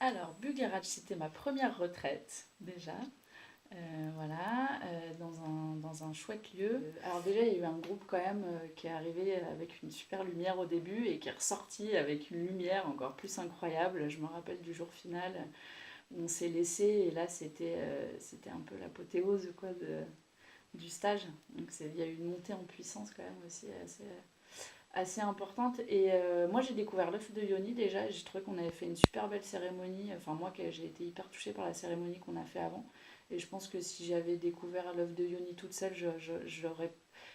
Alors, Bugarach, c'était ma première retraite, déjà. Voilà, dans un chouette lieu. Alors déjà, il y a eu un groupe quand même qui est arrivé avec une super lumière au début et qui est ressorti avec une lumière encore plus incroyable. Je me rappelle du jour final où on s'est laissé et là, c'était un peu l'apothéose quoi, du stage. Donc il y a eu une montée en puissance quand même aussi assez importante. Et moi, j'ai découvert l'œuf de Yoni déjà. J'ai trouvé qu'on avait fait une super belle cérémonie. Enfin, moi, j'ai été hyper touchée par la cérémonie qu'on a fait avant. Et je pense que si j'avais découvert l'œuf de Yoni toute seule, je n'aurais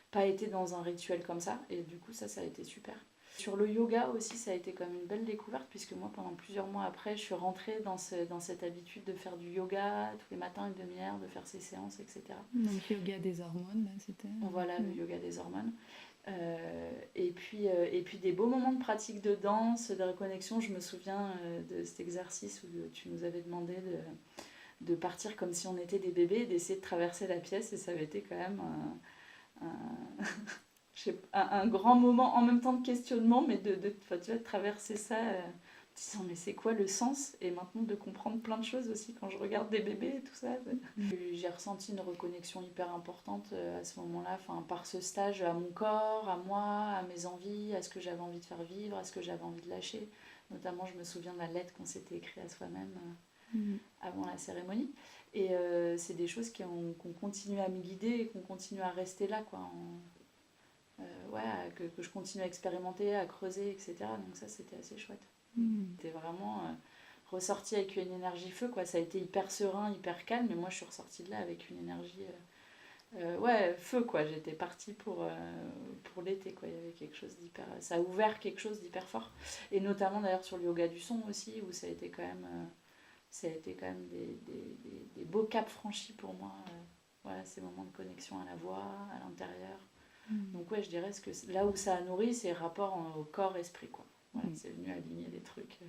pas été dans un rituel comme ça. Et du coup, ça a été super. Sur le yoga aussi, ça a été comme une belle découverte, puisque moi, pendant plusieurs mois après, je suis rentrée dans cette habitude de faire du yoga tous les matins, une demi-heure, de faire ces séances, etc. Donc yoga des hormones, là, c'était... Voilà, le yoga des hormones. Et puis des beaux moments de pratique de danse, de reconnexion. Je me souviens de cet exercice où tu nous avais demandé de partir comme si on était des bébés et d'essayer de traverser la pièce. Et ça avait été quand même un grand moment, en même temps de questionnement, mais tu vois, de traverser ça, disant mais c'est quoi le sens? Et maintenant de comprendre plein de choses aussi quand je regarde des bébés et tout ça. J'ai ressenti une reconnexion hyper importante à ce moment-là, par ce stage, à mon corps, à moi, à mes envies, à ce que j'avais envie de faire vivre, à ce que j'avais envie de lâcher. Notamment, je me souviens de la lettre qu'on s'était écrite à soi-même avant la cérémonie. Et c'est des choses qu'on continue à me guider et qu'on continue à rester là, quoi. Ouais, que je continue à expérimenter, à creuser, etc. Donc ça, c'était assez chouette. C'était vraiment ressorti avec une énergie feu, quoi. Ça a été hyper serein, hyper calme, mais moi, je suis ressortie de là avec une énergie... ouais, feu, quoi. J'étais partie pour l'été, quoi. Il y avait quelque chose d'hyper... Ça a ouvert quelque chose d'hyper fort. Et notamment, d'ailleurs, sur le yoga du son aussi, où ça a été quand même... des beaux caps franchis pour moi. Voilà, ces moments de connexion à la voix, à l'intérieur. Donc ouais, je dirais que là où ça a nourri, c'est le rapport au corps-esprit, quoi. Voilà, c'est venu aligner des trucs.